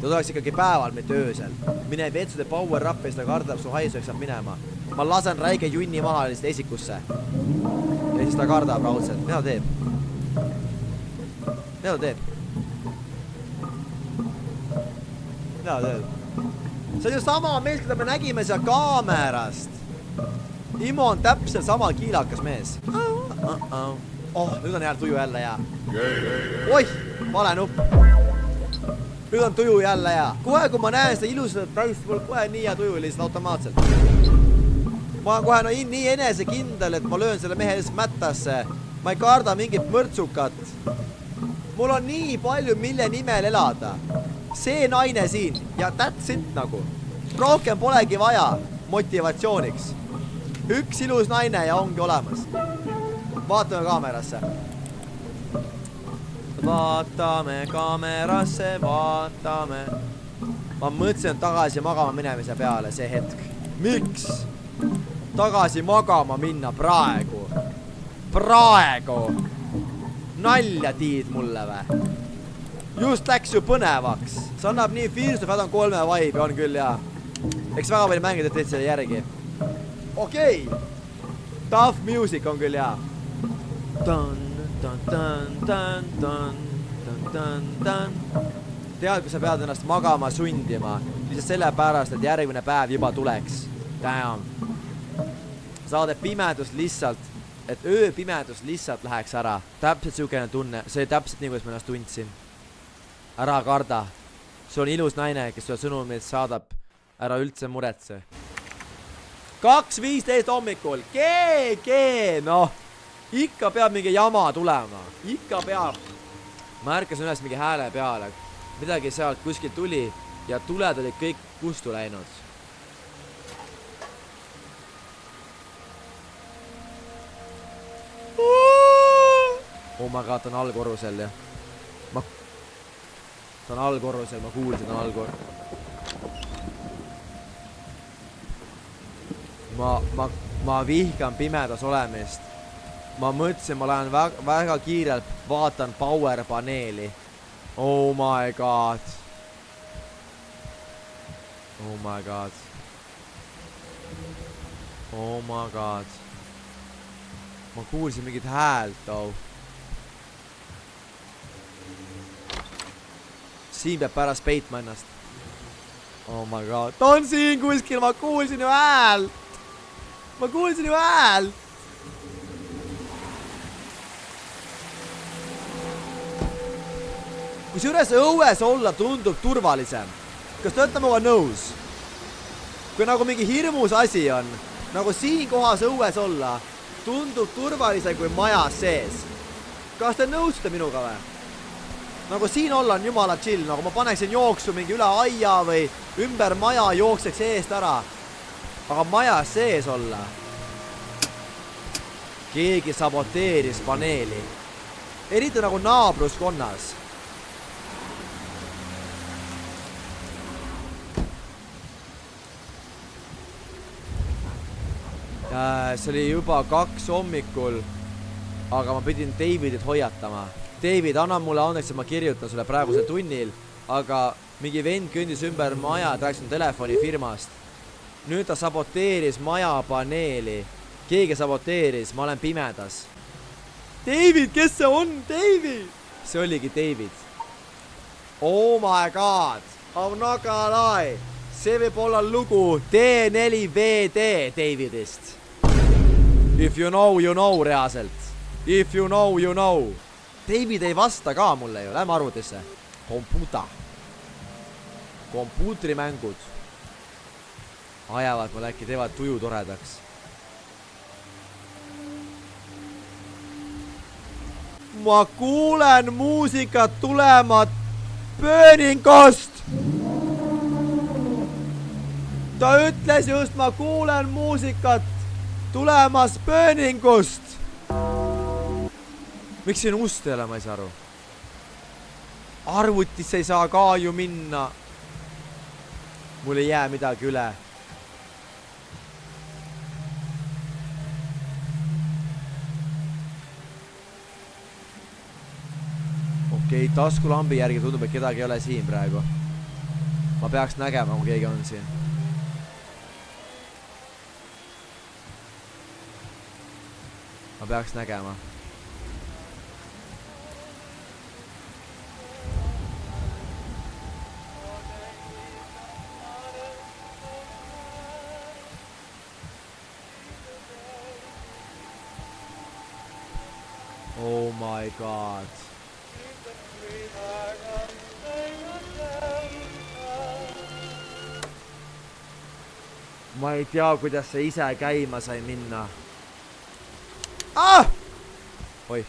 tuleks ikkagi päeval, mitte öösel. Mine vetsude power up ja seda kardab su haisu, eks saab minema. Ma lasen räige junni maha lihtsalt esikusse. ja siis ta kardab raudselt. Mida ta teeb? Mida ta teeb? Mida ta teeb? See on ju sama mees, keda me nägime seal kaamerast. Imo on täpselt sama kiilakas mees. Nüüd on tuju jälle hea. Oih, vale nupp. Nüüd on tuju jälle hea. Kohe, kui ma näen seda ilusat täist, mul kohe nii hea tuju lihtsalt automaatselt. Ma olen kohe nii enesekindel, et ma löön selle mehe lihtsalt mättasse. Ma ei karda mingit mõrtsukat. Mul on nii palju, mille nimel elada. See naine siin ja that's it nagu. Rohkem polegi vaja motivatsiooniks. Üks ilus naine ja ongi olemas. Vaatame kaamerasse. Vaatame kaamerasse, vaatame. Ma mõtlesin tagasi magama minemise peale see hetk. Miks? Tagasi magama minna praegu. Praegu. Nalja tiid mulle või? Just läks ju põnevaks. See annab nii Fears of Adam 3 vibe, on küll ja. Eks väga palju mängida teid selle järgi. Okei. Tough music on küll ja. Tead, kui sa pead ennast magama sundima lihtsalt sellepärast, et järgmine päev juba tuleks. Damn. Saad, et pimedus lihtsalt, et ööpimedus lihtsalt läheks ära. Täpselt siukene tunne, see oli täpselt nii, kuidas ma ennast tundsin. Ära karda. Sul on ilus naine, kes sulle sõnumit saadab. Ära üldse muretse. 2:15 hommikul. Noh. Ikka peab mingi jama tulema. Ikka peab. Ma ärkasin üles mingi hääle peale. Midagi sealt kuskil tuli ja tuled olid kõik kustu läinud. Oh my god, ta on allkorrusel ja. Ta on allkorrusel, ma kuulsin, ta on allkorrusel. Ma vihkan pimedas olemist. Ma mõtlesin, ma lähen väga kiirelt, vaatan power paneeli. Oh my god. Oh my god. Oh my god. Ma kuulsin mingit häält, tau. Siin peab pärast peitma ennast. Oh my god. Ta on siin kuskil, ma kuulsin ju häält. Ma kuulsin ju häält. Kui juures õues olla tundub turvalisem. Kas te olete minuga nõus? Kui nagu mingi hirmus asi on, nagu siin kohas õues olla, tundub turvalisem kui majas sees. Kas te nõusite minuga või? Nagu siin olla on jumala chill, nagu ma paneksin jooksu mingi üle aia või ümber maja jookseks eest ära. Aga majas sees olla. Keegi saboteeris paneeli. Eriti nagu naabruskonnas. See oli juba 2 hommikul, aga ma pidin Davidit hoiatama. David, anna mulle andeks, et ma kirjutan sulle praegusel tunnil, aga mingi vend kõndis ümber maja, et rääksin telefonifirmast. Nüüd ta saboteeris maja paneeli. Keegi saboteeris, ma olen pimedas. David, kes see on? David! See oligi David. Oh my god, I'm not gonna lie. See võib olla lugu D4VD Davidist. If you know, you know reaalselt. If you know, you know. David ei vasta ka mulle ju, lähme arvutisse. Kompuutrimängud. Ajavad mul äkki teevad tuju toredaks. Ma kuulen muusikat tulemat pööningost. Ta ütles just, ma kuulen muusikat tulemas pööningust. Miks siin ust ei ole, ma ei saa aru. Arvutisse ei saa ka ju minna. Mul ei jää midagi üle. Okei, taskulambi järgi tundub, et kedagi ei ole siin praegu. Ma peaks nägema, kui keegi on siin. ma peaks nägema. Oh my god. Ma ei tea, kuidas see ise käima sai minna. Ah! Oi.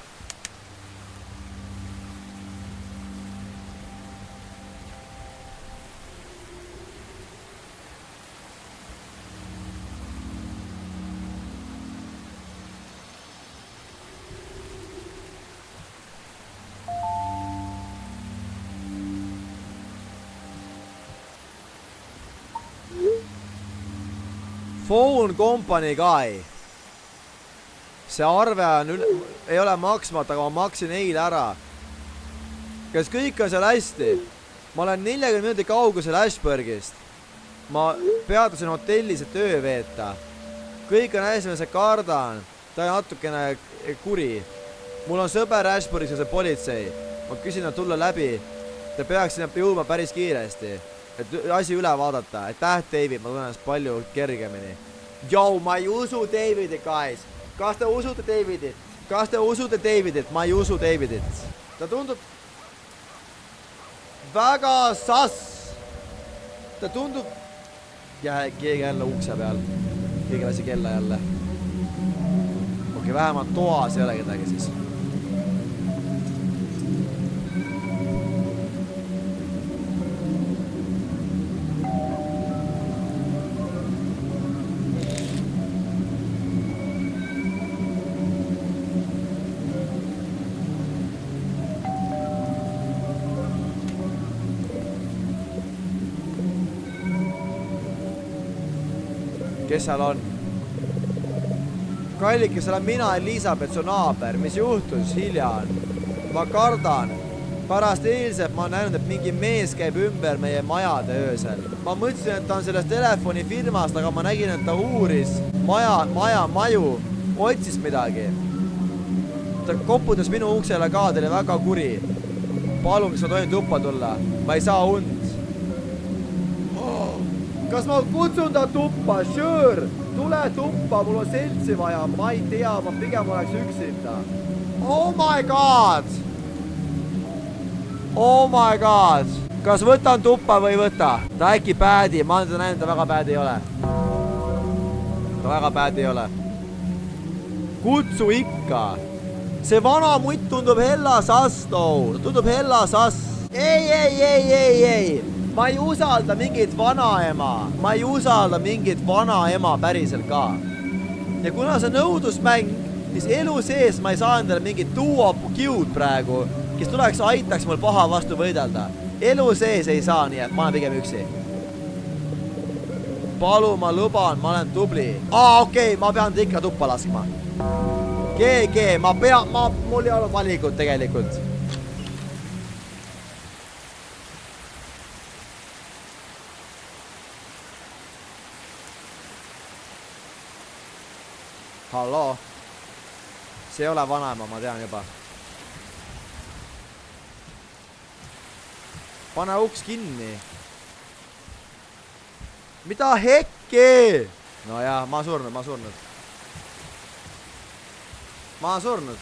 Phone Company Guy. See arve on ei ole maksmata, aga ma maksin eile ära. Kas kõik on seal hästi? Ma olen 40 minuti kaugusel Ashburgist. Ma peatusin hotellis, et öö veeta. Kõik on hästi, ma see kardan. Ta on natukene kuri. Mul on sõber Ashburgis ja see politsei. Ma küsin, et tulla läbi. Ta peaks sinna jõudma päris kiiresti. Et asi üle vaadata. Aitäh, David, ma tunnen palju kergemini. Jou, ma ei usu Davidit, guys. Kas te usute Davidit? Kas te usute Davidit? Ma ei usu Davidit. Ta tundub väga sass. Ta tundub keegi jälle ukse peal. Keegi lasi kella jälle. Okei, vähemalt toas ei ole kedagi siis. Kes seal on? Kallikes, seal on mina, Elisabeth, su naaber. Mis juhtus? Hilja on. Ma kardan. Pärast eilset ma näinud, et mingi mees käib ümber meie majade öösel. Ma mõtlesin, et ta on sellest telefonifirmast, aga ma nägin, et ta uuris maju, otsis midagi. Ta koputas minu uksele ka, ta oli väga kuri. Palun, kas ma tohin tuppa tulla? Ma ei saa und. Kas ma kutsun ta tuppa? Sure! Tule tuppa, mul on seltsi vaja. Ma ei tea, ma pigem oleks üksinda. Oh my god! Oh my god! Kas võtan tuppa või võta? Ta äkki päädi, ma olen seda näinud, ta väga päädi ei ole. Ta väga päädi ei ole. Kutsu ikka! See vana mutt tundub hella sass too. Ta tundub hella sass. Ei! Ma ei usalda mingit vanaema. Ma ei usalda mingit vanaema päriselt ka. Ja kuna see nõudusmäng, siis elu sees ma ei saa endale mingit duo cute praegu, kes tuleks aitaks mul paha vastu võidelda. Elu sees ei saa, nii et ma olen pigem üksi. Palun, ma luban, ma olen tubli. Okei, ma pean ikka tuppa laskma. GG, mul ei ole valikut tegelikult. Halloo. See ei ole vanaema, ma tean juba. Pane uks kinni. Mida hekki? No jah, ma surnud. Ma olen surnud.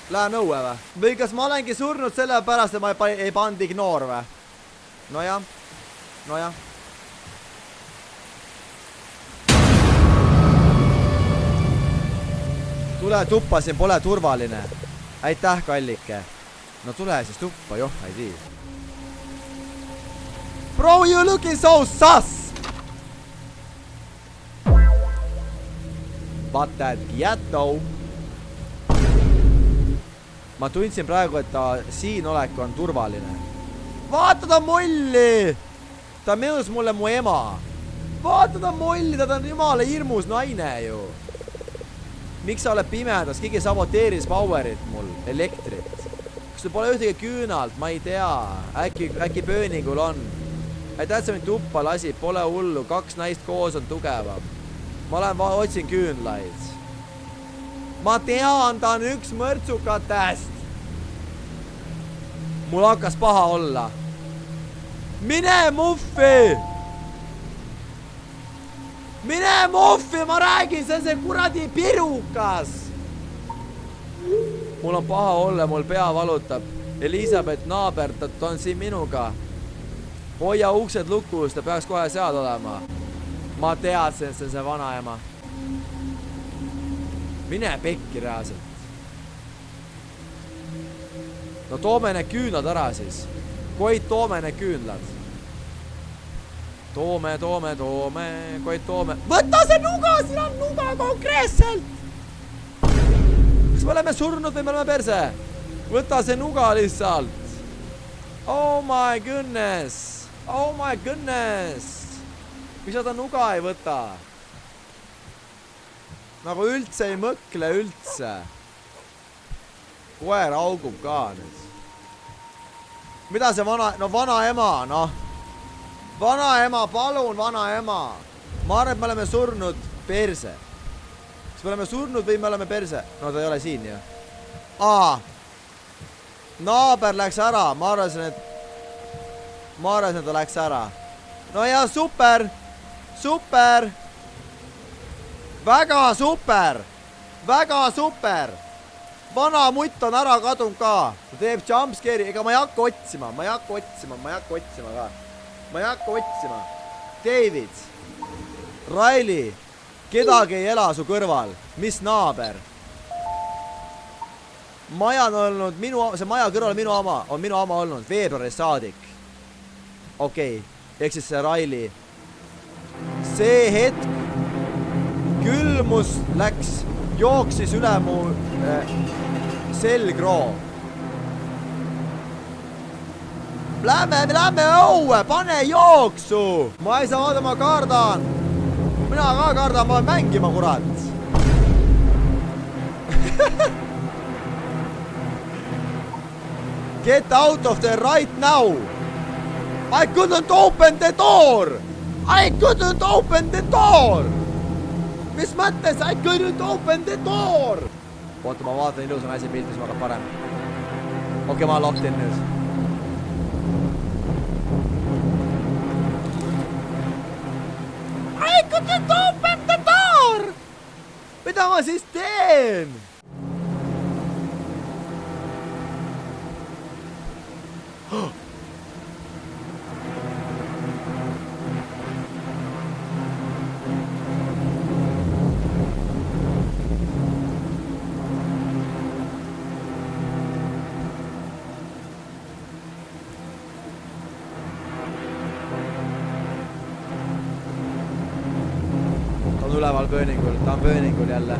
Lähen õue või? Või kas ma olengi surnud selle pärast, et ma ei pand ignoor või? No jah. Tule tuppa, siin pole turvaline. Aitäh, kallike. No tule siis tuppa, joh, ei tii. Bro, you looking so sus! But that ghetto. Ma tundsin praegu, et ta siin olek on turvaline. Vaata ta molli! Ta meenus mulle mu ema. Vaata ta molli, ta on jumala hirmus naine ju. Miks sa oled pimedas? Keegi saboteeris powerit mul, elektrit. Kas sul pole ühtegi küünalt? Ma ei tea. Äkki pööningul on. Aitäh, sa mind tuppa lasid, pole hullu. 2 naist koos on tugevam. Ma otsin küünlaid. ma tean, ta on üks mõrtsukatest. Mul hakkas paha olla. Mine muffi! Mine muffi, ma räägin, see on see kuradi pirukas. Mul on paha olla, mul pea valutab. Elisabeth naaber, ta on siin minuga. Hoia uksed lukus, ta peaks kohe seal olema. Ma teadsin, see on see vanaema. Mine pekki reaalselt. No toome need küünlad ära siis. Koit, toome need küünlad. Toome. Koit, toome. Võta see nuga, siin on nuga konkreetselt. Kas me oleme surnud või me oleme perse? Võta see nuga lihtsalt. Oh my goodness. Oh my goodness. Miks sa ta nuga ei võta? Nagu üldse ei mõkle üldse. Koer augub ka nüüd. Mida see vanaema, noh. Vanaema, palun, vanaema. Ma arvan, et me oleme surnud perse. Kas me oleme surnud või me oleme perse? No ta ei ole siin, jah. Naaber läks ära. Ma arvasin, et ta läks ära. No ja super. Super. Väga super. Väga super. Vana mutt on ära kadunud ka. Ta teeb jumpscare'i. Ega ma ei hakka otsima. Ma ei hakka otsima. David. Riley. Kedagi ei ela su kõrval. Mis naaber? Maja on olnud see maja kõrval on minu oma olnud veebruarist saadik. Okei. Ehk siis see Riley. See hetk külmus läks, jooksis üle mu selgroo. Lähme õue, pane jooksu! Ma ei saa vaadata, ma kardan. Mina ka kardan, ma olen mängima, kurat. Get out of there right now. I couldn't open the door. Mis mõttes? I couldn't open the door. Oota, ma vaatan ilus on asi piltis, ma hakkab parem. Okei, ma locked in nüüd. I couldn't open the door. Mida ma siis teen? Üleval pööningul, ta on pööningul jälle.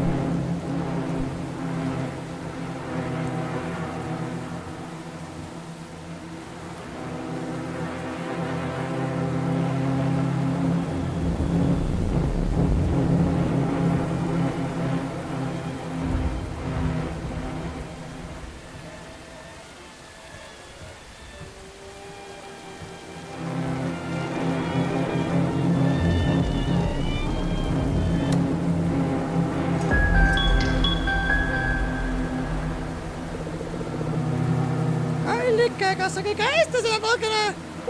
Kas on kõik hästi, see on natukene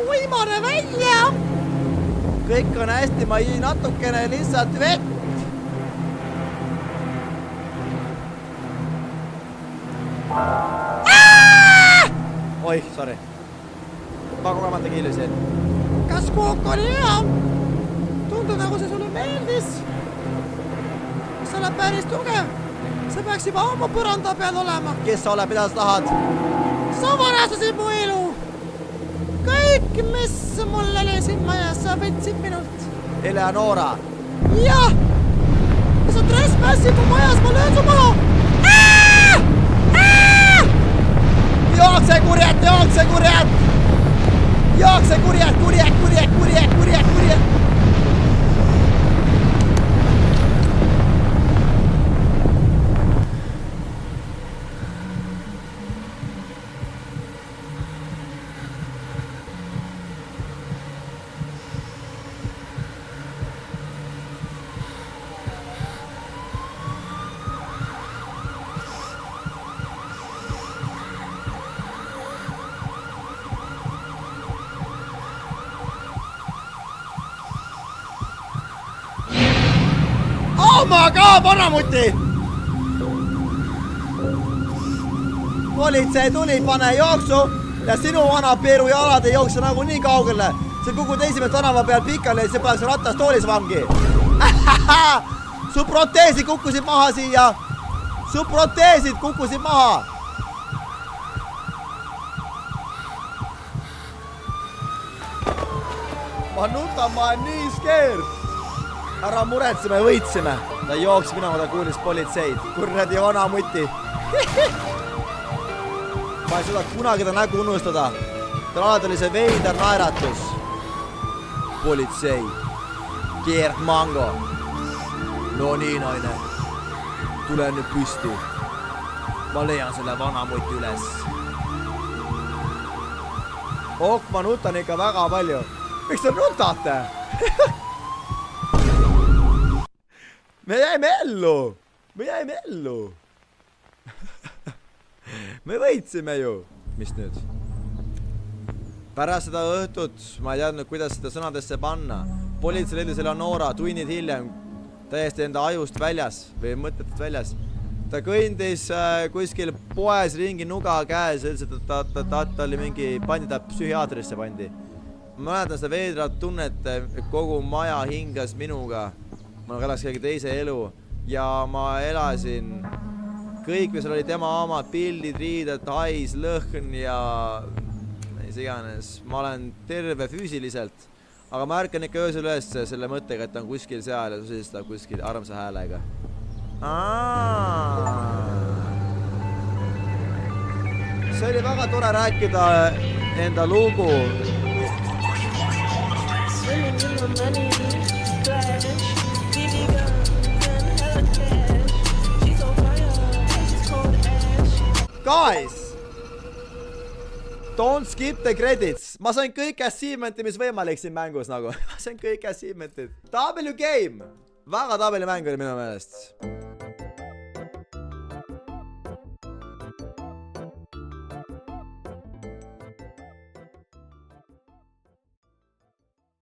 uimane välja? Kõik on hästi, ma jõin natukene lihtsalt vett. Oih, sorry. Ma kogemata kiilusin. Kas kook oli hea? Tundub nagu see sulle meeldis. Sa oled päris tugev. Sa peaks juba oma põranda peal olema. Kes sa oled, mida sa tahad? Sa varastasid mu elu. Kõik, mis mul oli siin majas, sa võtsid minult. Eleonora. Jah. Kui sa tresspassid mu majas, ma löön su maha. Jookse kurjad. Jookse kurjad. Oh my god, vanamuti! Politsei tuli, pane jooksu ja sinu vana peru jalad ei jookse nagu nii kaugele. See kukud esimest tänava peal pikali, see paneks ratastoolis vangi. Su proteesid kukkusid maha siia. Su proteesid kukkusid maha. Ma nutan, ma olen nii scared. Ära muretse, me võitsime. Ta jooks minema, ta kuulis politseid. Kurradi vana muti. Ma ei suuda kunagi ta nägu unustada. Ta alati oli see veider naeratus. Politsei. Gerd Mango. No nii, naine. Tule nüüd püsti. Ma leian selle vana muti üles. Ma nutan ikka väga palju. Miks te nutate? Me jäime ellu. Me võitsime ju. Mis nüüd? Pärast seda õhtut ma ei teadnud, kuidas seda sõnadesse panna. Politsei leidis Eleonora tunnid hiljem täiesti enda ajust väljas või mõtetest väljas. Ta kõndis kuskil poes ringi nuga käes, ütles, et ta oli mingi, pandi ta psühhiaatrisse pandi. Ma mäletan seda veedrat tunnet, kogu maja hingas minuga. Ma elas kellegi teise elu ja ma elasin kõik, mis oli tema omad pildid, riided, hais, lõhn ja mis iganes. Ma olen terve füüsiliselt, aga ma ärkan ikka öösel üles selle mõttega, et ta on kuskil seal ja susistab kuskil armsa häälega. See oli väga tore rääkida enda lugu. Guys, don't skip the credits. Ma sain kõik achievement'i, mis võimalik siin mängus nagu. Ma sain kõik achievement'id. Tabeli game. Väga tabeli mäng oli minu meelest.